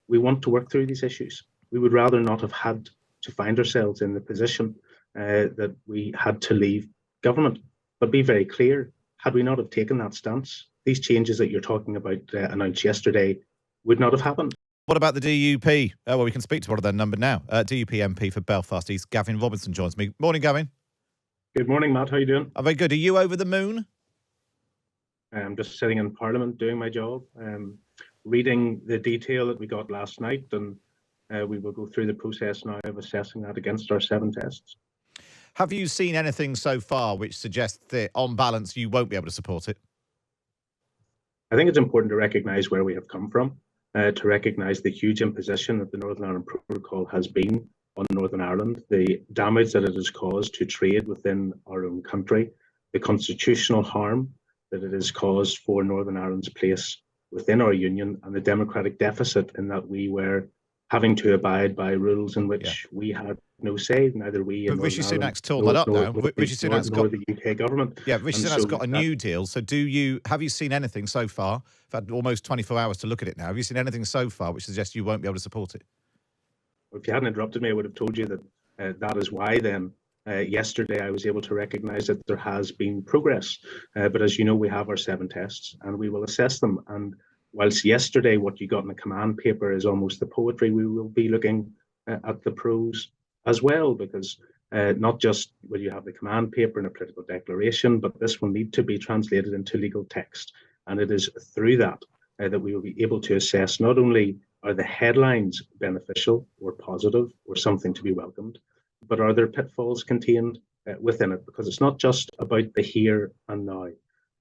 we want to work through these issues. We would rather not have had to find ourselves in the position that we had to leave government. But be very clear, had we not have taken that stance, these changes that you're talking about announced yesterday would not have happened. What about the DUP? Well, we can speak to one of their number now. DUP MP for Belfast East, Gavin Robinson, joins me. Morning, Gavin. Good morning, Matt. How are you doing? I'm very good. Are you over the moon? I'm just sitting in Parliament doing my job, reading the detail that we got last night, and we will go through the process now of assessing that against our 7 tests. Have you seen anything so far which suggests that, on balance, you won't be able to support it? I think it's important to recognise where we have come from, to recognise the huge imposition that the Northern Ireland Protocol has been on Northern Ireland, the damage that it has caused to trade within our own country, the constitutional harm that it has caused for Northern Ireland's place within our union, and the democratic deficit in that we were having to abide by rules in which we had no say, neither we but Rishi Sunak's torn that up now. Rishi Sunak's got the UK government. Yeah, Rishi Sunak's got a new deal. So have you seen anything so far? I've had almost 24 hours to look at it now. Have you seen anything so far which suggests you won't be able to support it? If you hadn't interrupted me, I would have told you that that is why then yesterday I was able to recognise that there has been progress. But as you know, we have our 7 tests and we will assess them. And whilst yesterday what you got in the command paper is almost the poetry, we will be looking at the prose as well, because not just will you have the command paper and a political declaration, but this will need to be translated into legal text. And it is through that that we will be able to assess not only are the headlines beneficial or positive or something to be welcomed, but are there pitfalls contained within it? Because it's not just about the here and now.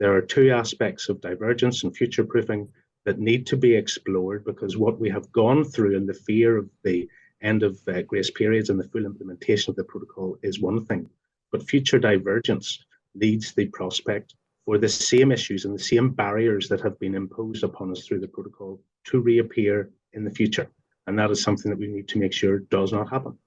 There are 2 aspects of divergence and future proofing that need to be explored, because what we have gone through in the fear of the end of grace periods and the full implementation of the protocol is one thing, but future divergence leads the prospect for the same issues and the same barriers that have been imposed upon us through the protocol to reappear in the future. And that is something that we need to make sure does not happen.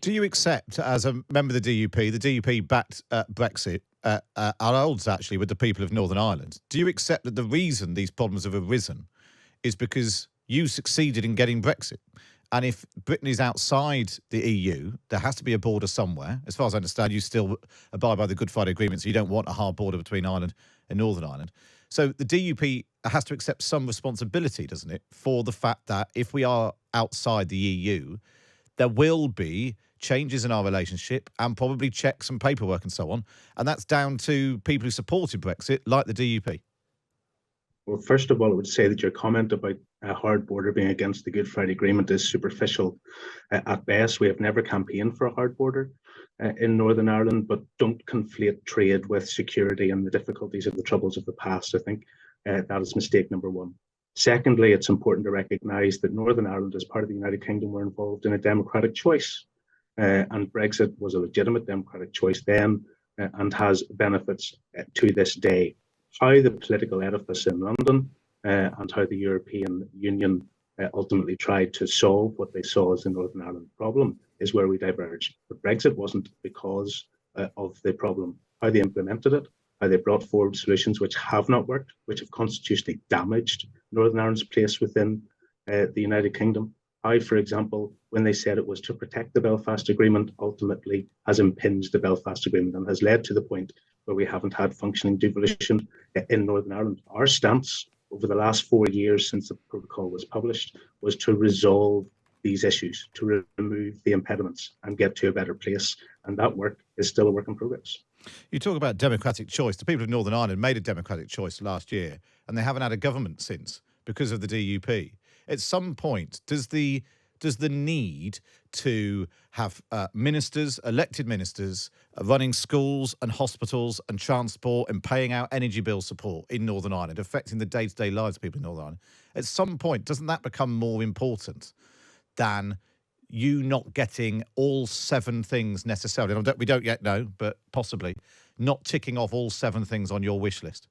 Do you accept, as a member of the DUP backed Brexit at odds actually with the people of Northern Ireland. Do you accept that the reason these problems have arisen is because you succeeded in getting Brexit? And if Britain is outside the EU, there has to be a border somewhere. As far as I understand, you still abide by the Good Friday Agreement, so you don't want a hard border between Ireland and Northern Ireland. So the DUP has to accept some responsibility, doesn't it, for the fact that if we are outside the EU, there will be changes in our relationship and probably checks and paperwork and so on. And that's down to people who supported Brexit, like the DUP. Well, first of all, I would say that your comment about a hard border being against the Good Friday Agreement is superficial at best. We have never campaigned for a hard border in Northern Ireland, but don't conflate trade with security and the difficulties of the troubles of the past. I think that is mistake number 1. Secondly, it's important to recognise that Northern Ireland, as part of the United Kingdom, were involved in a democratic choice. And Brexit was a legitimate democratic choice then and has benefits to this day. How the political edifice in London and how the European Union ultimately tried to solve what they saw as the Northern Ireland problem is where we diverge. But Brexit wasn't because of the problem. How they implemented it, how they brought forward solutions which have not worked, which have constitutionally damaged Northern Ireland's place within the United Kingdom. How, for example, when they said it was to protect the Belfast Agreement, ultimately has impinged the Belfast Agreement and has led to the point where we haven't had functioning devolution in Northern Ireland. Our stance over the last 4 years since the protocol was published was to resolve these issues, to remove the impediments and get to a better place. And that work is still a work in progress. You talk about democratic choice. The people of Northern Ireland made a democratic choice last year, and they haven't had a government since because of the DUP. At some point, does the need to have ministers, elected ministers, running schools and hospitals and transport and paying out energy bill support in Northern Ireland, affecting the day-to-day lives of people in Northern Ireland, at some point, doesn't that become more important than you not getting all 7 things necessarily? We don't yet know, but possibly not ticking off all 7 things on your wish list?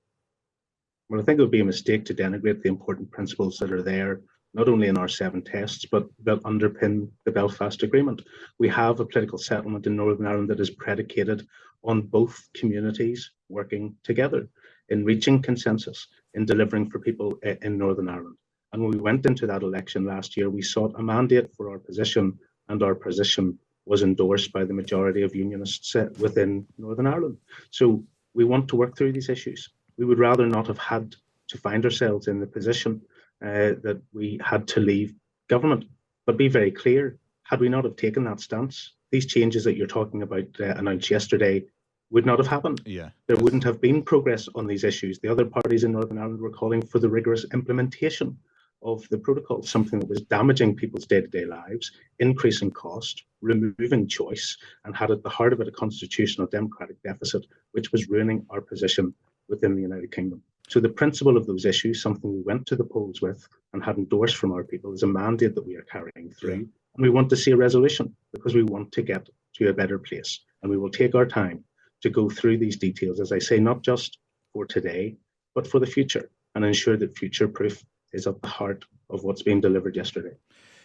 Well, I think it would be a mistake to denigrate the important principles that are there, not only in our 7 tests, but that underpin the Belfast Agreement. We have a political settlement in Northern Ireland that is predicated on both communities working together in reaching consensus, in delivering for people in Northern Ireland. And when we went into that election last year, we sought a mandate for our position, and our position was endorsed by the majority of unionists within Northern Ireland. So we want to work through these issues. We would rather not have had to find ourselves in the position that we had to leave government. But be very clear, had we not have taken that stance, these changes that you're talking about announced yesterday would not have happened. There wouldn't have been progress on these issues. The other parties in Northern Ireland were calling for the rigorous implementation of the protocol, something that was damaging people's day-to-day lives, increasing cost, removing choice, and had at the heart of it a constitutional democratic deficit, which was ruining our position within the United Kingdom. So the principle of those issues, something we went to the polls with and had endorsed from our people, is a mandate that we are carrying through. And we want to see a resolution because we want to get to a better place. And we will take our time to go through these details, as I say, not just for today, but for the future, and ensure that future-proof is at the heart of what's being delivered yesterday.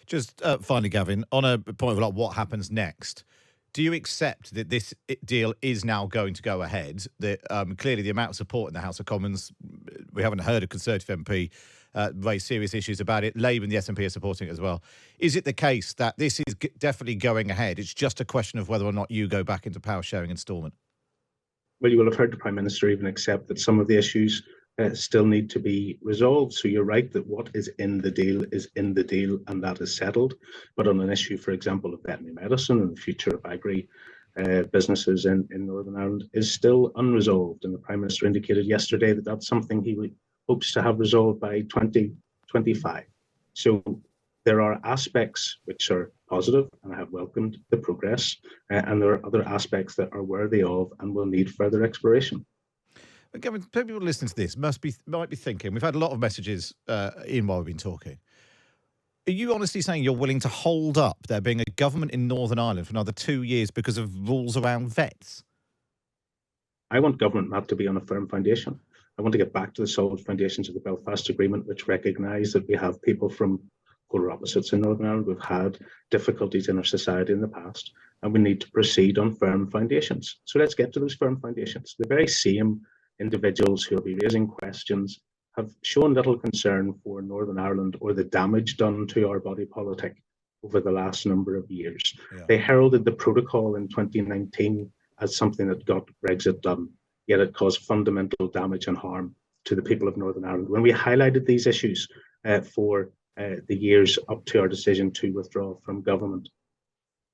Just finally, Gavin, on a point of like what happens next, do you accept that this deal is now going to go ahead? That clearly the amount of support in the House of Commons, we haven't heard a Conservative MP raise serious issues about it. Labour and the SNP are supporting it as well. Is it the case that this is definitely going ahead? It's just a question of whether or not you go back into power sharing instalment? Well, you will have heard the Prime Minister even accept that some of the issues still need to be resolved. So you're right that what is in the deal is in the deal, and that is settled. But on an issue, for example, of veterinary medicine and the future of agri businesses in Northern Ireland is still unresolved. And the Prime Minister indicated yesterday that that's something he hopes to have resolved by 2025. So there are aspects which are positive, and I have welcomed the progress, and there are other aspects that are worthy of and will need further exploration. Gavin, people listening to this might be thinking, we've had a lot of messages in while we've been talking. Are you honestly saying you're willing to hold up there being a government in Northern Ireland for another 2 years because of rules around vets? I want government not to be on a firm foundation. I want to get back to the solid foundations of the Belfast Agreement, which recognise that we have people from polar opposites in Northern Ireland. We've had difficulties in our society in the past, and we need to proceed on firm foundations. So let's get to those firm foundations. The very same individuals who will be raising questions have shown little concern for Northern Ireland or the damage done to our body politic over the last number of years. They heralded the protocol in 2019 as something that got Brexit done, yet it caused fundamental damage and harm to the people of Northern Ireland. When we highlighted these issues for the years up to our decision to withdraw from government,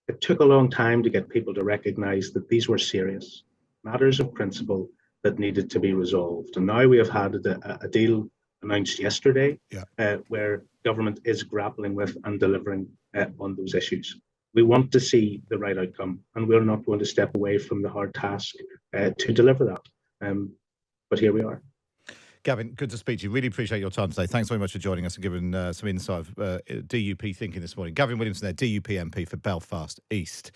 it took a long time to get people to recognise that these were serious matters of principle that needed to be resolved. And now we have had a deal announced yesterday where government is grappling with and delivering on those issues. We want to see the right outcome, and we're not going to step away from the hard task to deliver that. But here we are. Gavin, good to speak to you. Really appreciate your time today. Thanks very much for joining us and giving some insight of DUP thinking this morning. Gavin Williamson there, DUP MP for Belfast East.